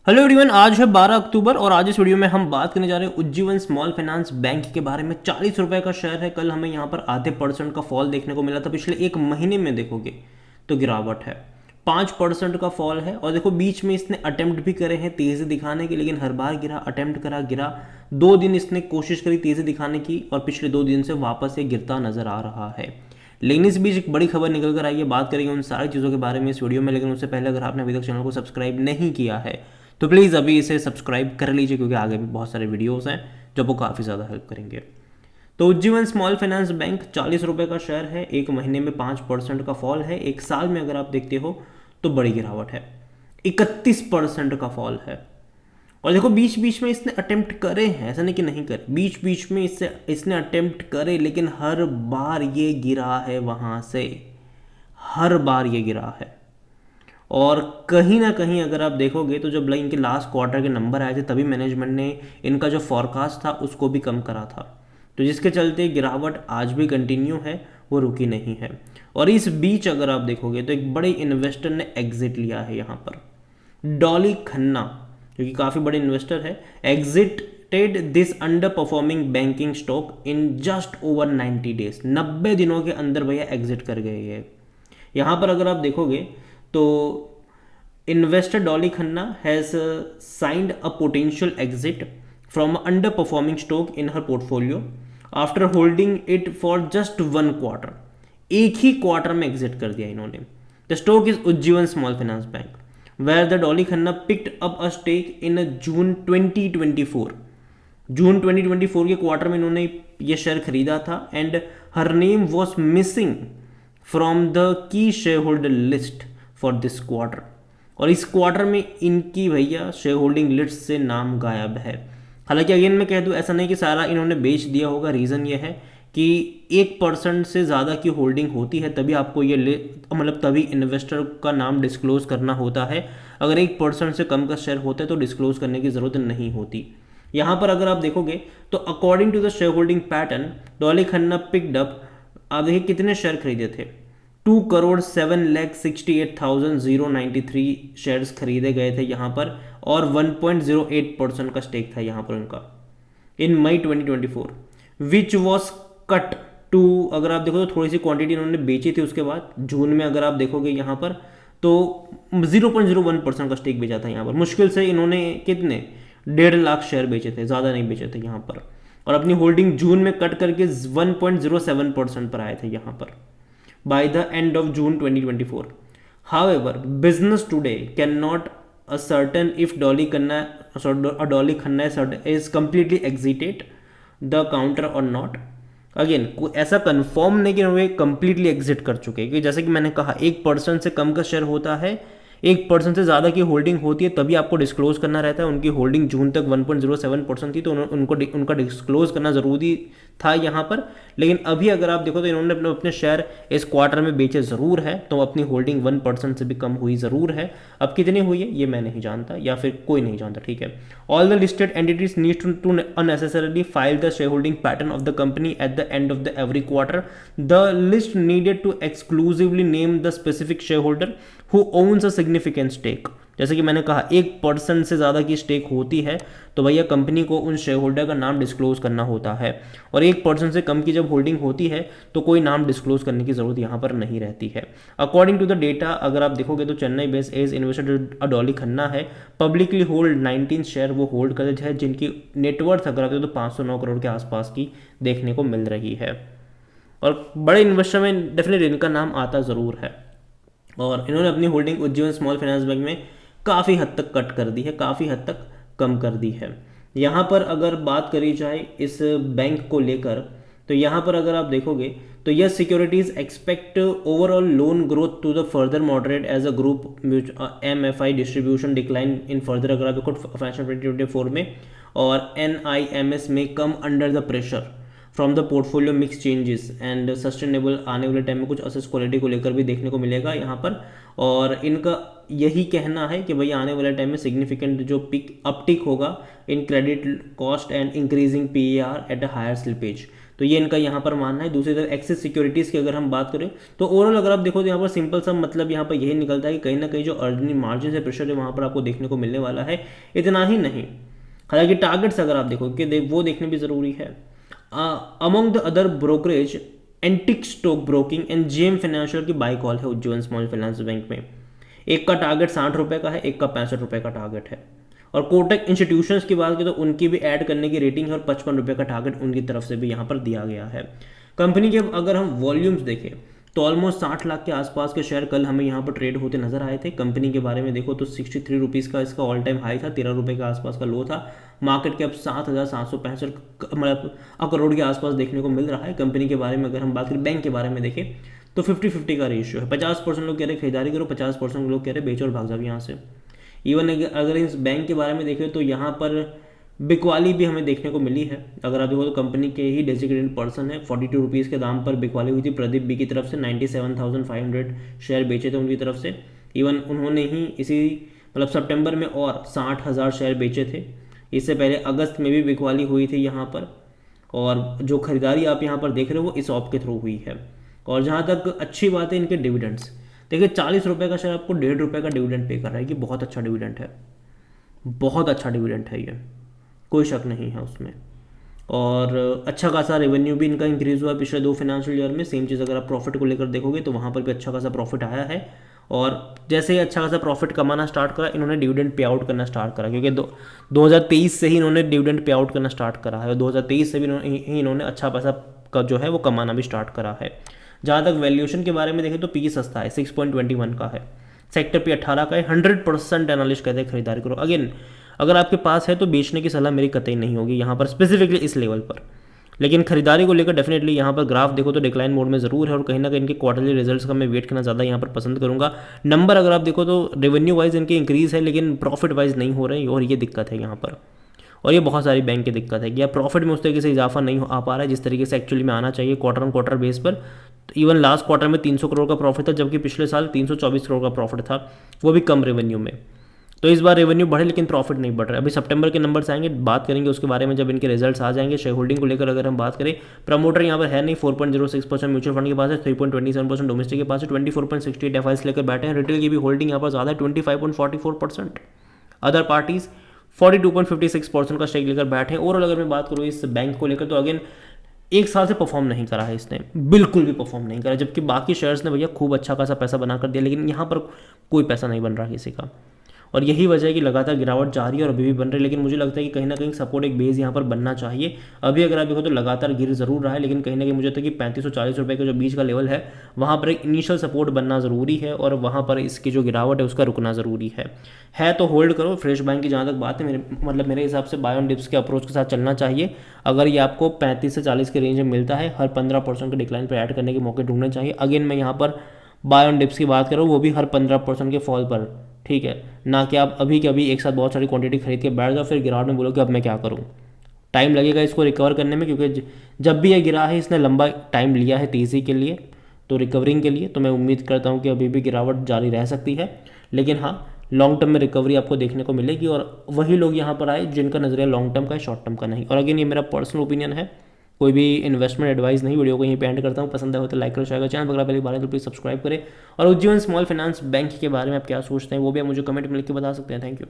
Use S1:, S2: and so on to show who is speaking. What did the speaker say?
S1: Hello everyone, आज है 12 अक्टूबर और आज इस वीडियो में हम बात करने जा रहे हैं उज्जीवन स्मॉल फाइनेंस बैंक के बारे में। 40 रुपए का शेयर है। कल हमें यहाँ पर आधे % का फॉल देखने को मिला था। पिछले एक महीने में देखोगे तो गिरावट है, 5% का फॉल है। और देखो बीच में इसने अटेम्प्ट भी करे हैं तेजी दिखाने की, लेकिन हर बार गिरा, अटेम्प्ट करा, गिरा। 2 दिन इसने कोशिश करी तेजी दिखाने की और पिछले 2 दिन से वापस ये गिरता नजर आ रहा है। लेकिन इस बीच एक बड़ी खबर निकल कर आई है, बात करेंगे उन सारी चीज़ों के बारे में इस वीडियो में। लेकिन उससे पहले अगर आपने अभी तक चैनल को सब्सक्राइब नहीं किया है तो प्लीज़ अभी इसे सब्सक्राइब कर लीजिए, क्योंकि आगे भी बहुत सारे वीडियोस हैं जो आपको काफ़ी ज़्यादा हेल्प करेंगे। तो उज्जीवन स्मॉल फाइनेंस बैंक 40 रुपए का शेयर है। एक महीने में 5% का फॉल है। एक साल में अगर आप देखते हो तो बड़ी गिरावट है, 31% का फॉल है। और देखो बीच बीच में इसने अटेम्प्ट करे हैं, ऐसा नहीं कि नहीं करे, बीच बीच में इसने अटेम्प्ट करे, लेकिन हर बार ये गिरा है वहाँ से, हर बार ये गिरा है। और कहीं ना कहीं अगर आप देखोगे तो जब इनके लास्ट क्वार्टर के नंबर आए थे तभी मैनेजमेंट ने इनका जो फॉरकास्ट था उसको भी कम करा था। तो जिसके चलते गिरावट आज भी कंटिन्यू है, वो रुकी नहीं है। और इस बीच अगर आप देखोगे तो एक बड़े इन्वेस्टर ने एग्जिट लिया है यहाँ पर। डॉली खन्ना, जो कि काफ़ी बड़े इन्वेस्टर है, exerted this under performing banking stock in just over 90 days. 90 दिनों के अंदर भैया एग्जिट कर गए हैं। यहाँ पर अगर आप देखोगे तो investor Dolly Khanna has signed a potential exit from an underperforming stock in her portfolio after holding it for just 1 quarter। एक ही क्वार्टर में एग्जिट कर दिया इन्होंने। The stock is Ujjivan small finance bank where the Dolly Khanna picked up a stake in June 2024। June 2024 के quarter में इन्होंने ये share खरीदा था and her name was missing from the key shareholder list for this quarter. और इस quarter में इनकी भैया शेयर होल्डिंग लिस्ट से नाम गायब है। हालांकि अगेन मैं कह दूं, ऐसा नहीं कि सारा इन्होंने बेच दिया होगा। रीज़न ये है कि 1% से ज़्यादा की होल्डिंग होती है तभी आपको ये मतलब तभी इन्वेस्टर का नाम डिस्क्लोज करना होता है। अगर 1% से कम का शेयर होता है तो डिस्क्लोज करने की ज़रूरत नहीं होती। यहाँ पर अगर आप देखोगे तो according to the shareholding pattern, Dolly Khanna picked up, आप देखिए कितने शेयर खरीदे थे, 2,07,68,093 शेयर्स खरीदे गए थे यहाँ पर। और 1.08% का स्टेक था यहाँ पर उनका इन मई 2024, विच वॉज कट टू, अगर आप देखो तो थोड़ी सी क्वांटिटी इन्होंने बेची थी उसके बाद जून में। अगर आप देखोगे यहाँ पर तो 0.01% का स्टेक बेचा था यहाँ पर। मुश्किल से इन्होंने कितने 1.5 लाख शेयर बेचे थे, ज़्यादा नहीं बेचे थे यहाँ पर। और अपनी होल्डिंग जून में कट करके 1.07% पर आए थे यहाँ पर by the end of June 2024. However, business today cannot ascertain if Dolly Khanna is completely exited the counter or not. Again ऐसा कंफर्म नहीं कि वे कंप्लीटली एग्जिट कर चुके हैं, कि जैसे कि मैंने कहा 1% से कम का शेयर होता है, 1% से ज़्यादा की होल्डिंग होती है तभी आपको डिस्क्लोज करना रहता है। उनकी होल्डिंग जून तक 1.07% थी तो उनका डिस्क्लोज करना ज़रूरी था यहाँ पर। लेकिन अभी अगर आप देखो तो इन्होंने अपने शेयर इस क्वार्टर में बेचे ज़रूर है, तो अपनी होल्डिंग 1% से भी कम हुई ज़रूर है। अब कितनी हुई है ये मैं नहीं जानता, या फिर कोई नहीं जानता, ठीक है। All the listed entities need to unnecessarily file the shareholding pattern of the company at the end of the every quarter. The list needed to exclusively name the specific shareholder who owns a significant stake. जैसे कि मैंने कहा 1% से ज़्यादा की stake होती है तो भैया कंपनी को उन शेयर होल्डर का नाम डिस्क्लोज करना होता है। और 1% से कम की जब होल्डिंग होती है तो कोई नाम डिस्क्लोज करने की ज़रूरत यहाँ पर नहीं रहती है। अकॉर्डिंग टू द डेटा अगर आप देखोगे तो Chennai based as investor Dolly Khanna है, पब्लिकली होल्ड 19 शेयर वो होल्ड करते हैं, जिनकी नेटवर्थ अगर आप देखो तो 509 करोड़ के आसपास की देखने को मिल रही है। और बड़े इन्वेस्टर में डेफिनेटली इनका नाम आता ज़रूर है। और इन्होंने अपनी holding Ujjivan small finance bank में काफ़ी हद तक कट कर दी है, काफ़ी हद तक कम कर दी है। यहाँ पर अगर बात करी जाए इस बैंक को लेकर तो यहाँ पर अगर आप देखोगे तो yes securities expect overall loan growth to the further moderate as a group MFI distribution decline in further, अगर आप देखो फाइनेंशियल 2024 में। और NIMS में कम under the pressure from the portfolio mix changes and sustainable, आने वाले टाइम में कुछ असेस क्वालिटी को लेकर भी देखने को मिलेगा यहाँ पर। और इनका यही कहना है कि भैया आने वाले टाइम में सिग्निफिकेंट जो अपटिक होगा in credit cost and increasing PAR at a higher slippage. तो ये इनका यहाँ पर मानना है। दूसरी तरफ एक्सिस सिक्योरिटीज़ की अगर हम बात करें तो ओवरऑल अगर आप देखो तो यहाँ पर सिंपल सा मतलब यहाँ पर यही निकलता है कि कहीं ना कहीं जो अर्निंग मार्जिन है प्रेशर है वहाँ पर आपको देखने को मिलने वाला है। इतना ही नहीं, हालांकि टारगेट्स अगर आप देखो कि वो देखने भी ज़रूरी है। Among the other brokerage antique stock broking and JM financial की बाई कॉल है उज्जीवन स्मॉल फाइनेंस बैंक में। एक का टारगेट 60 रुपये का है, एक का 65 रुपये का टारगेट है। और कोटक इंस्टीट्यूशंस की बात करें तो उनकी भी ऐड करने की रेटिंग है और 55 रुपये का टारगेट उनकी तरफ से भी यहाँ पर दिया गया है। कंपनी के अगर हम वॉल्यूम्स देखें तो ऑलमोस्ट 60 लाख के आसपास के शेयर कल हमें यहाँ पर ट्रेड होते नजर आए थे। कंपनी के बारे में देखो तो 63 रुपीज़ का इसका ऑल टाइम हाई था, 13 रुपये के आसपास का लो था। मार्केट कैप 7,765 मतलब करोड़ के आसपास देखने को मिल रहा है। कंपनी के बारे में अगर हम बात करें, बैंक के बारे में देखें तो 50-50 का रेशियो है। 50% लोग कह रहे खरीदारी करो, 50% लोग कह रहे बेचो और भाग जाओ यहाँ से। इवन अगर इस बैंक के बारे में देखें तो यहाँ पर बिकवाली भी हमें देखने को मिली है। अगर आप देखो तो कंपनी के ही डेजिग्नेटेड पर्सन है, 42 रुपीज़ के दाम पर बिकवाली हुई थी प्रदीप बी की तरफ से। 97,500 शेयर बेचे थे उनकी तरफ से। इवन उन्होंने ही इसी मतलब सितंबर में और 60,000 शेयर बेचे थे। इससे पहले अगस्त में भी बिकवाली हुई थी यहाँ पर। और जो खरीदारी आप यहाँ पर देख रहे हो वो इस ऑप के थ्रू हुई है। और जहाँ तक अच्छी बात है इनके डिविडेंड्स, देखिए 40 रुपये का शेयर आपको 1.5 रुपये का डिविडेंड पे कर रहा है कि बहुत अच्छा डिविडेंड है, बहुत अच्छा डिविडेंड है ये, कोई शक नहीं है उसमें। और अच्छा खासा रेवेन्यू भी इनका इंक्रीज़ हुआ पिछले 2 फाइनेंशियल ईयर में। सेम चीज़ अगर आप प्रॉफिट को लेकर देखोगे तो वहाँ पर भी अच्छा खासा प्रॉफिट आया है। और जैसे ही अच्छा खासा प्रॉफिट कमाना स्टार्ट करा, इन्होंने डिविडेंड पे आउट करना स्टार्ट करा, क्योंकि 2023 से ही इन्होंने डिविडेंड पे आउट करना स्टार्ट करा है और 2023 से भी इन्होंने अच्छा पैसा का जो है वो कमाना भी स्टार्ट करा है। जहाँ तक वैल्यूएशन के बारे में देखें तो पी सस्ता है, 6.21 का है। सेक्टर पे 18 का है। 100% एनालिस्ट कहते हैं खरीदारी करो। अगेन अगर आपके पास है तो बेचने की सलाह मेरी कतई नहीं होगी यहाँ पर, स्पेसिफिकली इस लेवल पर। लेकिन खरीदारी को लेकर डेफिनेटली यहाँ पर ग्राफ देखो तो डिक्लाइन मोड में ज़रूर है और कहीं ना कहीं इनके क्वार्टरली रिजल्ट्स का मैं वेट करना ज़्यादा यहाँ पर पसंद करूँगा। नंबर अगर आप देखो तो रेवेन्यू वाइज इनके इंक्रीज़ है लेकिन प्रॉफिट वाइज नहीं हो रहे और ये दिक्कत है यहाँ पर। और ये बहुत सारी बैंक की दिक्कत है कि यार प्रॉफिट में उस तरीके से इजाफा नहीं आ पा रहा है जिस तरीके से एक्चुअली में आना चाहिए क्वार्टर ऑन क्वार्टर बेस पर। तो इवन लास्ट क्वार्टर में 300 करोड़ का प्रॉफिट था, जबकि पिछले साल 324 करोड़ का प्रॉफिट था, वो भी कम रेवेन्यू में। तो इस बार रेवेन्यू बढ़े लेकिन प्रॉफिट नहीं बढ़ रहा है। अभी सितंबर के नंबर्स आएंगे, बात करेंगे उसके बारे में जब इनके रिजल्ट्स आ जाएंगे। शेयर होल्डिंग को लेकर अगर हम बात करें, प्रमोटर यहाँ पर है नहीं, 4.06% म्यूचुअल फंड के पास है, 3.27% डोमेस्टिक के पास है, 24.68 एफआईएस लेकर बैठे हैं। रिटेल की भी होल्डिंग यहाँ पर ज़्यादा है, 25.44%। अदर पार्टीज 42.56% का स्टेक लेकर बैठे हैं। ओवरऑल अगर मैं बात करूँ इस बैंक को लेकर तो अगेन 1 साल से परफॉर्म नहीं करा है इसने, बिल्कुल भी परफॉर्म नहीं करा, जबकि बाकी शेयर्स ने भैया खूब अच्छा खासा पैसा बना कर दिया, लेकिन यहाँ पर कोई पैसा नहीं बन रहा किसी का। और यही वजह है कि लगातार गिरावट जारी है और अभी भी बन रही है। लेकिन मुझे लगता है कि कहीं ना कहीं सपोर्ट एक बेस यहाँ पर बनना चाहिए। अभी अगर आप देखो तो लगातार गिर जरूर रहा है, लेकिन कहीं ना कहीं मुझे लगता है कि 3540 रुपये का जो बीच का लेवल है वहाँ पर एक इनिशियल सपोर्ट बनना ज़रूरी है और वहाँ पर इसकी जो गिरावट है उसका रुकना ज़रूरी है तो होल्ड करो। फ्रेश बाइंग की जहाँ तक बात है मेरे हिसाब से बाय ऑन डिप्स के अप्रोच के साथ चलना चाहिए। अगर ये आपको 35 से 40 के रेंज में मिलता है, हर 15% के डिक्लाइन पर ऐड करने के मौके ढूंढने चाहिए। अगेन मैं यहाँ पर बाय ऑन डिप्स की बात करूँ, वो भी हर 15% के फॉल पर, ठीक है, ना कि आप अभी के अभी एक साथ बहुत सारी क्वांटिटी खरीद के बैठ जाओ फिर गिरावट में बोलो कि अब मैं क्या करूं। टाइम लगेगा इसको रिकवर करने में, क्योंकि जब भी ये गिरा है इसने लंबा टाइम लिया है तेज़ी के लिए, तो रिकवरिंग के लिए। तो मैं उम्मीद करता हूं कि अभी भी गिरावट जारी रह सकती है, लेकिन हाँ लॉन्ग टर्म में रिकवरी आपको देखने को मिलेगी। और वही लोग यहाँ पर आए जिनका नजरिया लॉन्ग टर्म का है, शॉर्ट टर्म का नहीं। और अगेन ये मेरा पर्सनल ओपिनियन है, कोई भी इन्वेस्टमेंट एडवाइस नहीं। वीडियो को यहीं पे एंड करता हूँ। पसंद आए हो तो लाइक करो, शेयर करो, चैनल वगैरह पहले बारे तो प्लीज़ सब्सक्राइब करें। और उज्जीवन स्मॉल फाइनेंस बैंक के बारे में आप क्या सोचते हैं वो भी आप मुझे कमेंट में लिख के बता सकते हैं। Thank you.